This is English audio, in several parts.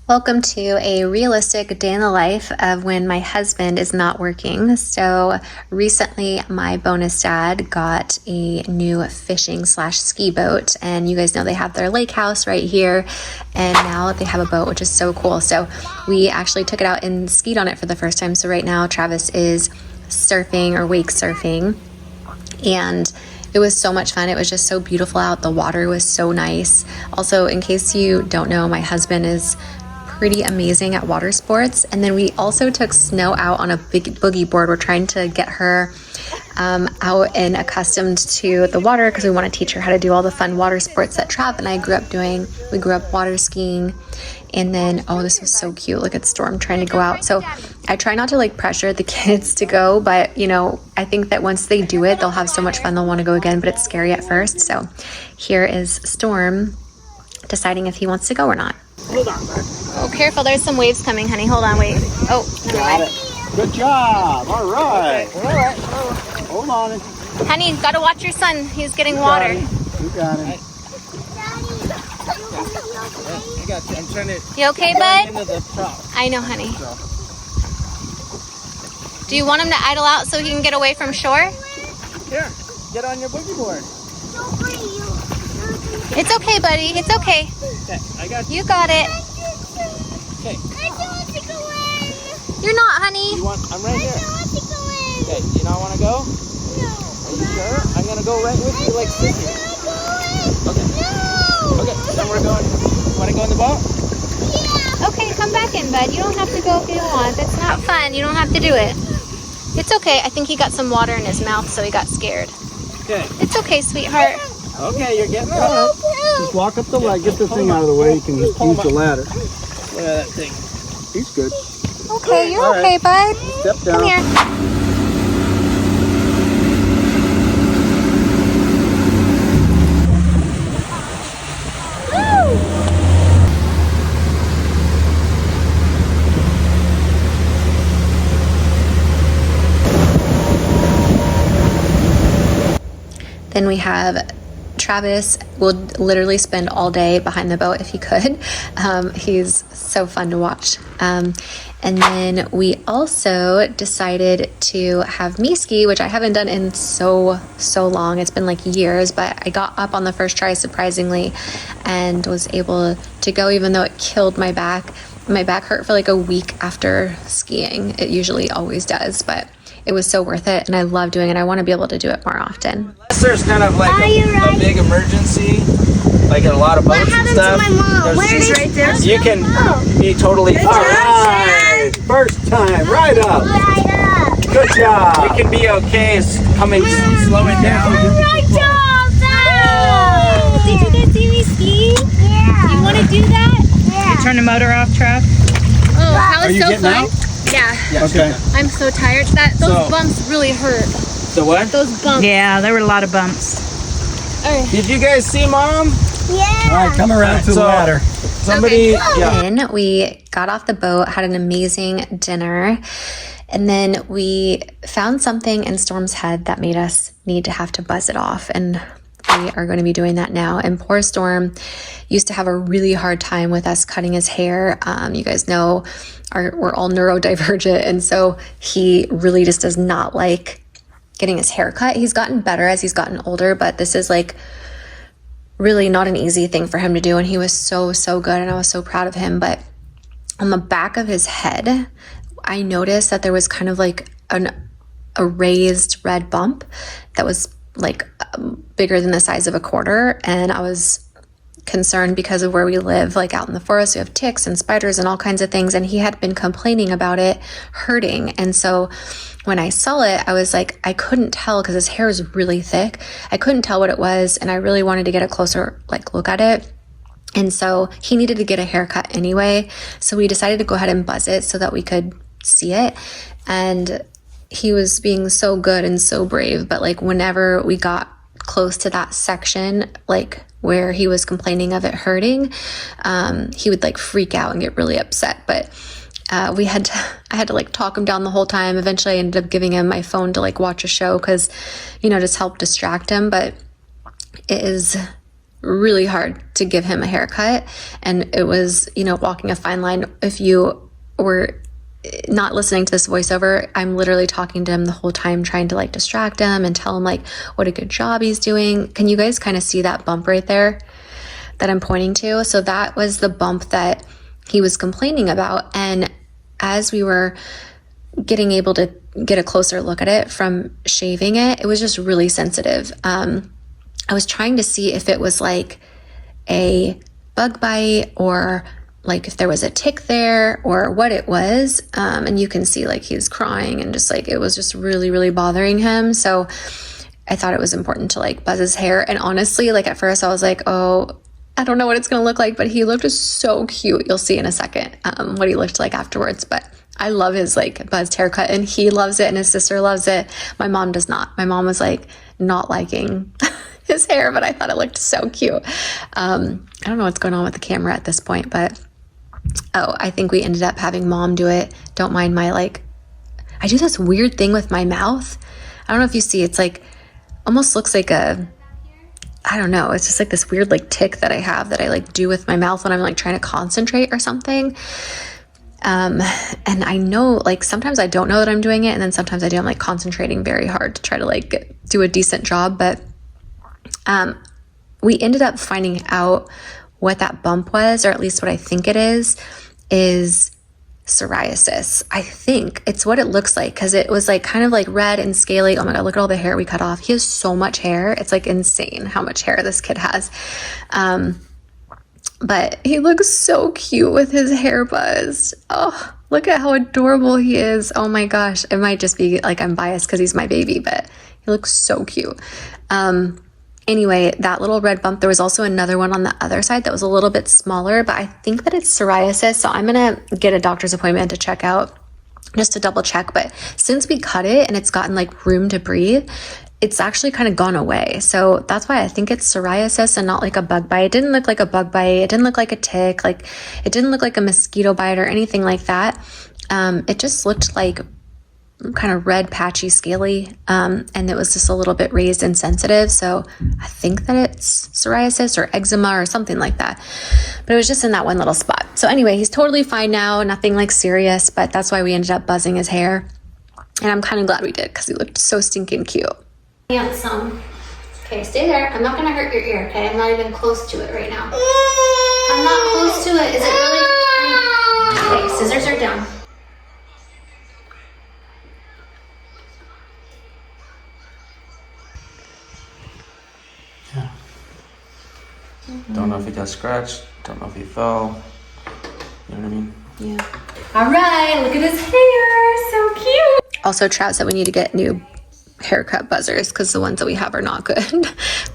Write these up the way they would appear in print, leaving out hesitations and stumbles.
Welcome to a realistic day in the life of when my husband is not working. So recently my bonus dad got a new fishing / ski boat, and you guys know they have their lake house right here, and now they have a boat, which is so cool. So we actually took it out and skied on it for the first time. So right now Travis is surfing or wake surfing, and it was so much fun. It was just so beautiful out. The water was so nice. Also, in case you don't know, my husband is pretty amazing at water sports. And then we also took Snow out on a big boogie board. We're trying to get her out and accustomed to the water because we want to teach her how to do all the fun water sports that Trav and I grew up doing. We grew up water skiing. And then, oh, this was so cute. Look at Storm trying to go out. So I try not to like pressure the kids to go, but you know, I think that once they do it, they'll have so much fun, they'll want to go again, but it's scary at first. So here is Storm deciding if he wants to go or not. Hold on, bud. Oh, careful. There's some waves coming, honey. Hold on, wait. Oh, got it. Good job. All right. Okay. All right. Hold on. Honey, you gotta watch your son. He's getting water. You got it. I got you. I'm trying to. You okay, bud? Into the top. I know, honey. Do you want him to idle out so he can get away from shore? Here, get on your boogie board. It's okay, buddy. It's okay. Okay, I got you. You got it. Okay. I don't want to go in. You're not, honey. You want? I'm right here. I don't want to go in. Okay, you not want to go? No. Are you sure? I'm gonna go right with you, like sticky. Okay. No. Okay, then we're going. Want to go in the boat? Yeah. Okay, come back in, bud. You don't have to go if you don't want. That's not fun. You don't have to do it. It's okay. I think he got some water in his mouth, so he got scared. Okay. It's okay, sweetheart. Okay, you're getting up. Just walk up the ladder. Get the thing out of the way. You can use the ladder. Look at that thing. He's good. Okay, you're All right. okay, bud. Step down. Come here. Then we have Travis will literally spend all day behind the boat if he could. He's so fun to watch. And then we also decided to have me ski, which I haven't done in so long. It's been like years, but I got up on the first try surprisingly and was able to go, even though it killed my back. My back hurt for like a week after skiing. It usually always does, but it was so worth it, and I love doing it. I want to be able to do it more often. Unless there's kind of like a big emergency, like in a lot of boats and stuff. To my mom? Where is right there? You can be totally fine. All right. First time. Right up. Right up. Good job. You can be okay coming, slowing down. Right job, though. Did you guys see me ski? Yeah. You want to do that? Yeah. Turn the motor off, Trav. Oh, that Are was you so getting fun. out? Yeah. Okay. I'm so tired. Those So- bumps really hurt. So what? Those bumps. Yeah, there were a lot of bumps. All right. Did you guys see Mom? Yeah. All right, come around to the So- ladder. Somebody, yeah. Then we got off the boat, had an amazing dinner, and then we found something in Storm's head that made us need to have to buzz it off, and we are going to be doing that now. And poor Storm used to have a really hard time with us cutting his hair. You guys know we're all neurodivergent, and so he really just does not like getting his hair cut. He's gotten better as he's gotten older, but this is like really not an easy thing for him to do, and he was so good, and I was so proud of him. But on the back of his head, I noticed that there was kind of like a raised red bump that was like bigger than the size of a quarter, and I was concerned because of where we live, like out in the forest, we have ticks and spiders and all kinds of things, and he had been complaining about it hurting. And so when I saw it, I was like, I couldn't tell because his hair is really thick. I couldn't tell what it was, and I really wanted to get a closer look at it. And so he needed to get a haircut anyway, so we decided to go ahead and buzz it so that we could see it. And he was being so good and so brave, but like whenever we got close to that section, like where he was complaining of it hurting, he would like freak out and get really upset. But I had to like talk him down the whole time. Eventually I ended up giving him my phone to like watch a show, because, you know, just help distract him. But it is really hard to give him a haircut. And it was, you know, walking a fine line. If you were not listening to this voiceover, I'm literally talking to him the whole time, trying to like distract him and tell him like what a good job he's doing. Can you guys kind of see that bump right there that I'm pointing to? So that was the bump that he was complaining about. And as we were getting able to get a closer look at it from shaving it, it was just really sensitive. I was trying to see if it was like a bug bite or like if there was a tick there or what it was. And you can see like he's crying and just like, it was just really, really bothering him. So I thought it was important to like buzz his hair. And honestly, like at first I was like, oh, I don't know what it's going to look like, but he looked so cute. You'll see in a second what he looked like afterwards. But I love his like buzzed haircut and he loves it and his sister loves it. My mom does not. My mom was like not liking his hair, but I thought it looked so cute. I don't know what's going on with the camera at this point, but I think we ended up having mom do it. Don't mind my like, I do this weird thing with my mouth. I don't know if you see, it's like almost looks like a, I don't know, it's just like this weird like tick that I have that I like do with my mouth when I'm like trying to concentrate or something. And I know like sometimes I don't know that I'm doing it, and then sometimes I do. I'm like concentrating very hard to try to like do a decent job. But we ended up finding out what that bump was, or at least what I think it is psoriasis. I think it's what it looks like, because it was like kind of like red and scaly. Oh my God, look at all the hair we cut off. He has so much hair. It's like insane how much hair this kid has. But he looks so cute with his hair buzzed. Oh, look at how adorable he is. Oh my gosh. It might just be like I'm biased because he's my baby, but he looks so cute. Anyway, that little red bump, there was also another one on the other side that was a little bit smaller, but I think that it's psoriasis. So I'm going to get a doctor's appointment to check out, just to double check. But since we cut it and it's gotten like room to breathe, it's actually kind of gone away. So that's why I think it's psoriasis and not like a bug bite. It didn't look like a bug bite. It didn't look like a tick. Like it didn't look like a mosquito bite or anything like that. It just looked like kind of red, patchy, scaly. And it was just a little bit raised and sensitive. So I think that it's psoriasis or eczema or something like that. But it was just in that one little spot. So anyway, he's totally fine now. Nothing like serious, but that's why we ended up buzzing his hair. And I'm kind of glad we did, because he looked so stinking cute. Handsome. Okay, stay there. I'm not gonna hurt your ear, okay? I'm not even close to it right now. I'm not close to it. Is it really? Okay, scissors are down. Yeah. Don't know if he got scratched. Don't know if he fell. You know what I mean? Yeah. All right, look at his hair. So cute. Also, Trout said we need to get new haircut buzzers because the ones that we have are not good.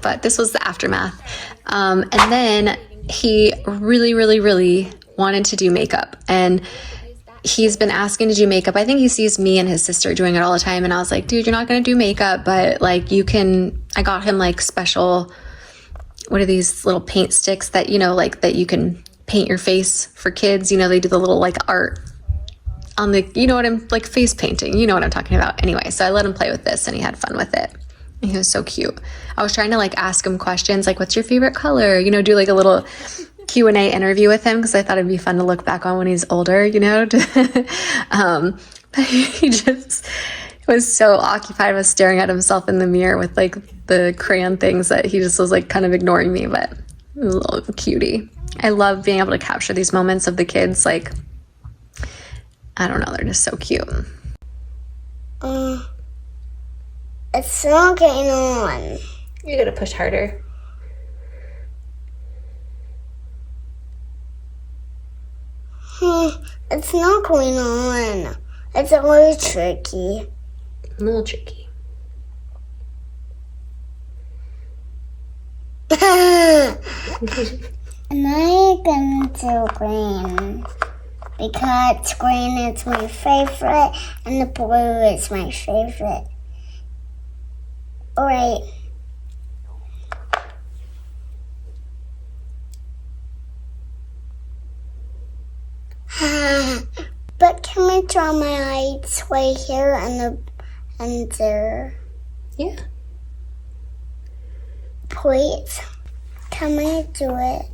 But this was the aftermath. And then he really wanted to do makeup, and he's been asking to do makeup. I think he sees me and his sister doing it all the time, and I was like, dude, you're not gonna do makeup, but like you can. I got him like special, what are these little paint sticks that, you know, like that you can paint your face for kids. You know, they do the little like art on the, you know what I'm, like face painting, you know what I'm talking about. Anyway, so I let him play with this and he had fun with it. And he was so cute. I was trying to like ask him questions like, what's your favorite color? You know, do like a little Q&A interview with him, because I thought it'd be fun to look back on when he's older, you know. But he just was so occupied with staring at himself in the mirror with like the crayon things that he just was like kind of ignoring me. But he was a little cutie. I love being able to capture these moments of the kids. Like, I don't know, they're just so cute. It's not getting on. You gotta push harder. It's not going on. It's a little tricky. A little tricky. And I'm gonna do green. Because green is my favorite and the blue is my favorite. Alright. But can I draw my eyes right here and there? Yeah. Please. Can we do it?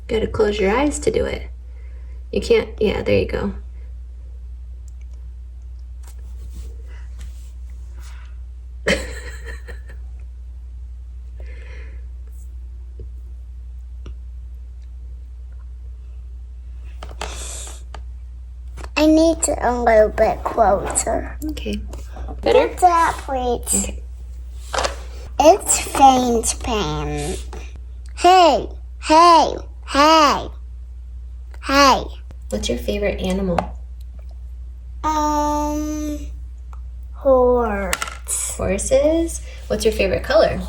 Gotta close your eyes to do it. You can't, yeah, there you go. I need to a little bit closer. Okay. Better? Get that, please. Okay. It's faint pain. Hey, hey, hey, hey. What's your favorite animal? Horse. Horses? What's your favorite color?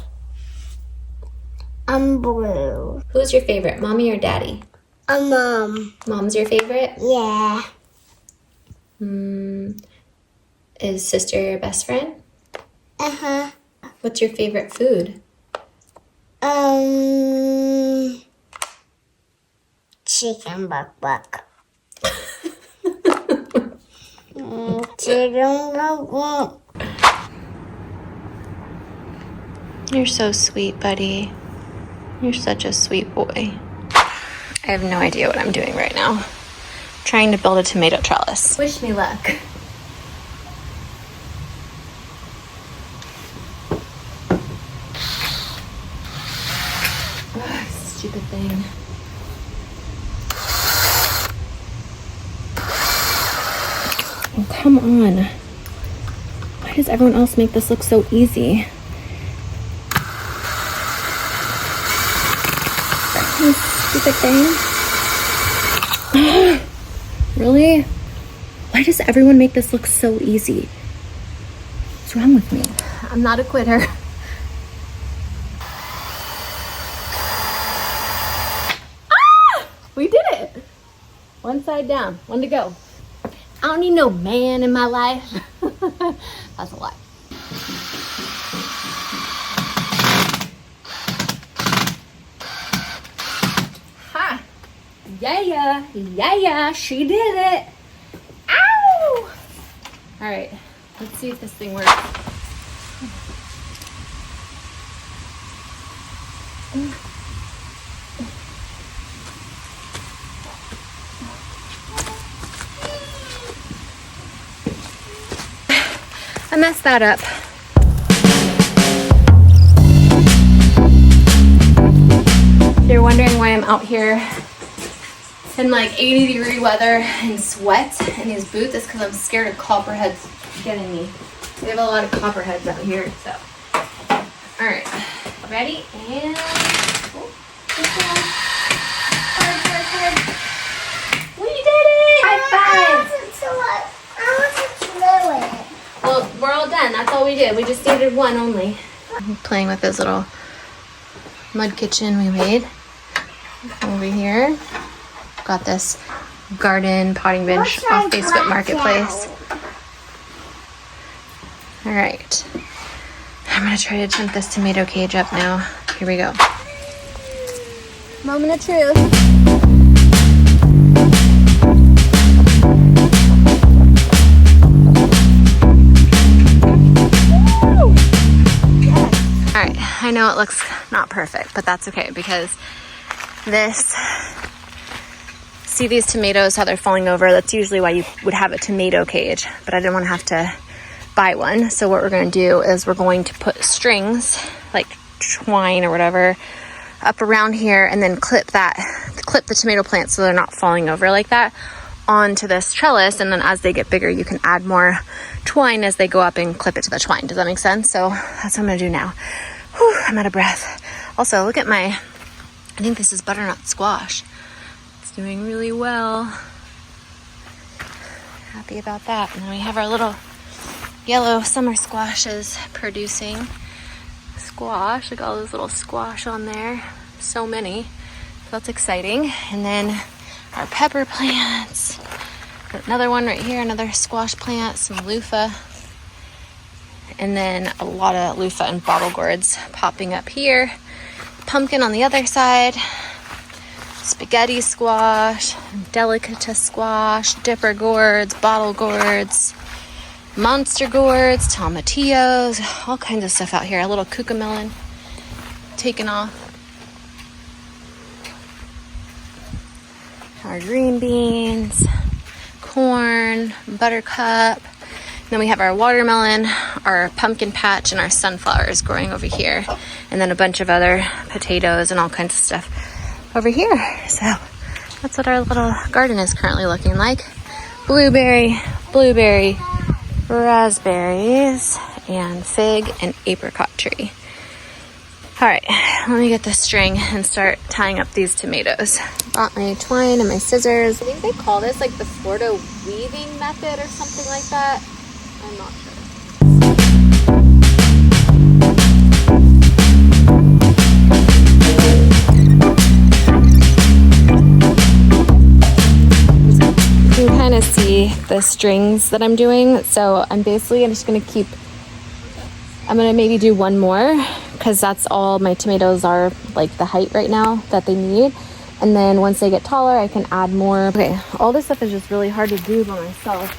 Blue. Who's your favorite, mommy or daddy? Mom. Mom's your favorite? Yeah. Is sister your best friend? Uh-huh. What's your favorite food? Chicken buck. Chicken buck. You're so sweet, buddy. You're such a sweet boy. I have no idea what I'm doing right now. Trying to build a tomato trellis. Wish me luck. Ugh, stupid thing. Oh, come on. Why does everyone else make this look so easy? This stupid thing. Really? Why does everyone make this look so easy? What's wrong with me? I'm not a quitter. We did it! One side down, one to go. I don't need no man in my life. That's a lie. Ha! Yeah, she did it. Ow! All right, let's see if this thing works. I messed that up. If you're wondering why I'm out here in like 80-degree weather and sweat in these boots, it's because I'm scared of copperheads getting me. We have a lot of copperheads out here, so. All right, ready? And, oh, hard. We did it! High five! Well, we're all done. That's all we did. We just needed one only. I'm playing with this little mud kitchen we made over here. Got this garden potting bench off Facebook Marketplace. All right. I'm gonna try to jump this tomato cage up now. Here we go. Moment of truth. All right, I know it looks not perfect, but that's okay because this, see these tomatoes, how they're falling over? That's usually why you would have a tomato cage, but I didn't want to have to buy one. So what we're going to do is we're going to put strings, like twine or whatever, up around here and then clip the tomato plants so they're not falling over like that onto this trellis. And then as they get bigger, you can add more twine as they go up and clip it to the twine. Does that make sense? So that's what I'm gonna do now. Whew, I'm out of breath. Also, look at I think this is butternut squash. It's doing really well. Happy about that. And then we have our little yellow summer squashes producing squash. Look at all those little squash on there. So many. So that's exciting. And then our pepper plants. Got another one right here, another squash plant, some loofah. And then a lot of loofah and bottle gourds popping up here. Pumpkin on the other side. Spaghetti squash, delicata squash, dipper gourds, bottle gourds, monster gourds, tomatillos, all kinds of stuff out here. A little cucamelon taking off. our green beans, corn, buttercup. Then we have our watermelon, our pumpkin patch, and our sunflowers growing over here. And then a bunch of other potatoes and all kinds of stuff over here. So that's what our little garden is currently looking like. Blueberry, raspberries, and fig and apricot tree. All right, let me get the string and start tying up these tomatoes. Brought my twine and my scissors. I think they call this like the Florida weaving method or something like that. I'm not sure. You can kind of see the strings that I'm doing. So I'm just gonna maybe do one more because that's all my tomatoes are, like the height right now that they need. And then once they get taller, I can add more. Okay, all this stuff is just really hard to do by myself.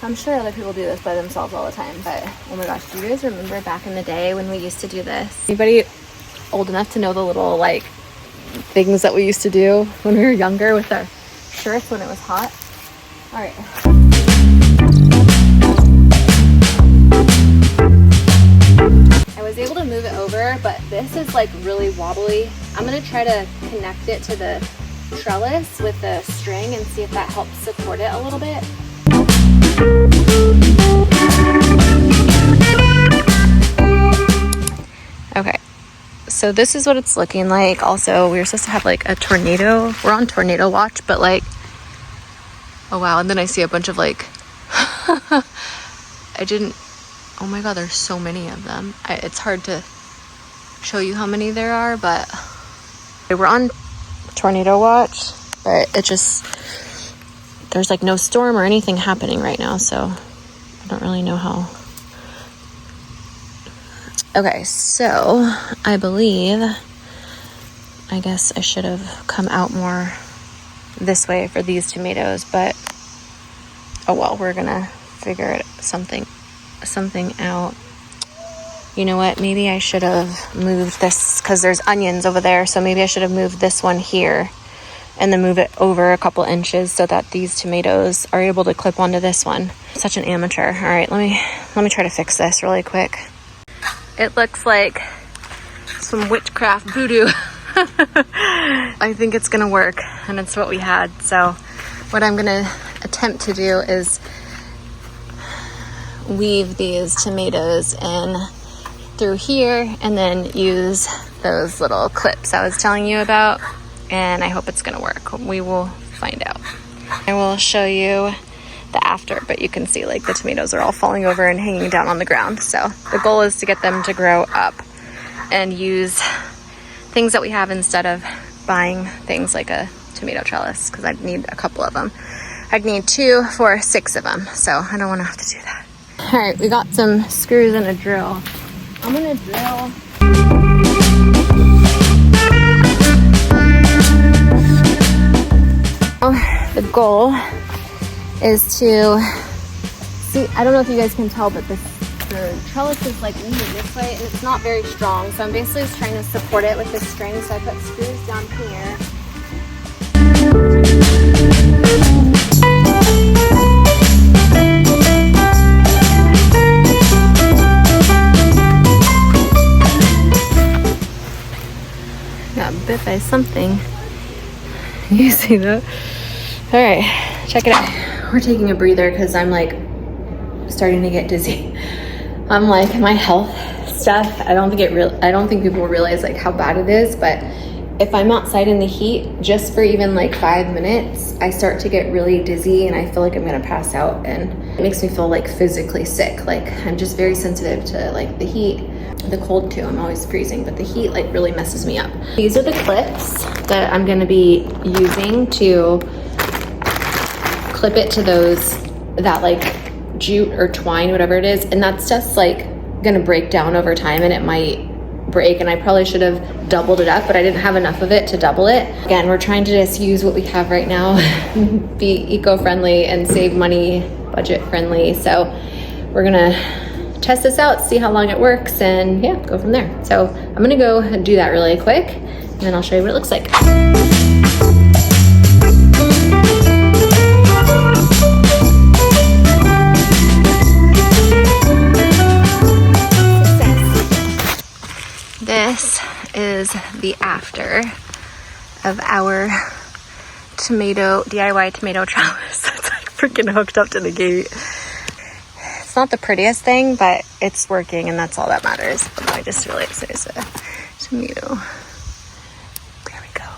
I'm sure other people do this by themselves all the time, but oh my gosh, do you guys remember back in the day when we used to do this? Anybody old enough to know the little like things that we used to do when we were younger with our shirts when it was hot? All right. I was able to move it over, but this is like really wobbly. I'm gonna try to connect it to the trellis with the string and see if that helps support it a little bit. Okay, so this is what it's looking like. Also, we were supposed to have like a tornado. We're on tornado watch, but like, oh wow, and then I see a bunch of like, oh my god, there's so many of them. It's hard to show you how many there are, but we're on tornado watch, but it just, there's like no storm or anything happening right now, so I don't really know how. Okay, so I guess I should have come out more this way for these tomatoes, but oh well, we're gonna figure something out. You know what, maybe I should have moved this because there's onions over there, so maybe I should have moved this one here and then move it over a couple inches so that these tomatoes are able to clip onto this one. Such an amateur. All right, let me try to fix this really quick. It looks like some witchcraft voodoo. I think it's gonna work, and it's what we had. So what I'm gonna attempt to do is weave these tomatoes in through here and then use those little clips I was telling you about, and I hope it's gonna work. We will find out. I will show you the after, but you can see like the tomatoes are all falling over and hanging down on the ground. So the goal is to get them to grow up and use things that we have instead of buying things like a tomato trellis, because I'd need a couple of them. I'd need 2 for 6 of them, so I don't want to have to do that. All right, we got some screws and a drill. I'm gonna drill. The goal is to see, I don't know if you guys can tell, but the trellis is like leaning this way and it's not very strong, so I'm basically just trying to support it with this string. So I put screws down here. Got bit by something. You see that? All right, check it out. We're taking a breather because I'm like starting to get dizzy. I'm like, my health stuff, I don't think people realize like how bad it is, but if I'm outside in the heat just for even like 5 minutes, I start to get really dizzy and I feel like I'm gonna pass out, and it makes me feel like physically sick. Like I'm just very sensitive to like the heat, the cold too. I'm always freezing, but the heat like really messes me up. These are the clips that I'm gonna be using to clip it to that like jute or twine, whatever it is, and that's just like gonna break down over time and it might break, and I probably should have doubled it up, but I didn't have enough of it to double it. Again, we're trying to just use what we have right now, be eco-friendly and save money, budget friendly. So we're gonna test this out, see how long it works, and yeah, go from there. So I'm gonna go and do that really quick and then I'll show you what it looks like. the after of our DIY tomato trellis. It's like freaking hooked up to the gate. It's not the prettiest thing, but it's working and that's all that matters. I just realized there's a tomato. There we go.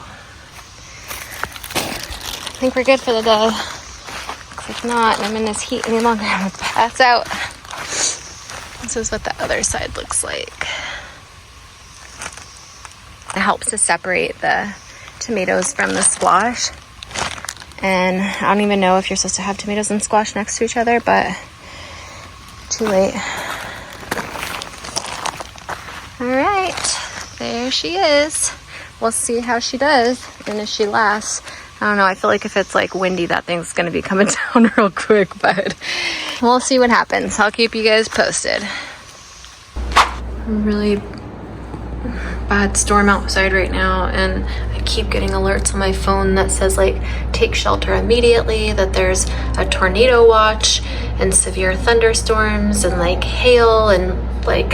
I think we're good for the day. Looks like not, and I'm in this heat any longer. I'm gonna pass out. This is what the other side looks like. It helps to separate the tomatoes from the squash. And I don't even know if you're supposed to have tomatoes and squash next to each other, but too late. All right, there she is. We'll see how she does and if she lasts. I don't know, I feel like if it's like windy, that thing's gonna be coming down real quick, but we'll see what happens. I'll keep you guys posted. Really bad storm outside right now, and I keep getting alerts on my phone that says like take shelter immediately, that there's a tornado watch and severe thunderstorms and like hail and like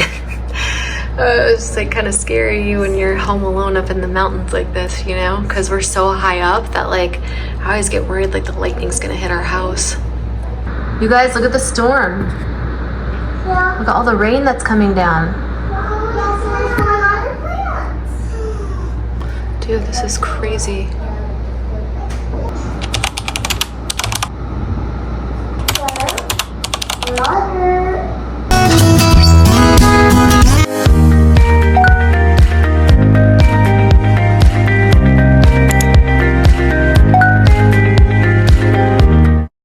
it's like kind of scary when you're home alone up in the mountains like this, you know, because we're so high up that like I always get worried like the lightning's gonna hit our house. You guys, look at the storm. Yeah. Look at all the rain that's coming down. Dude, this is crazy. What?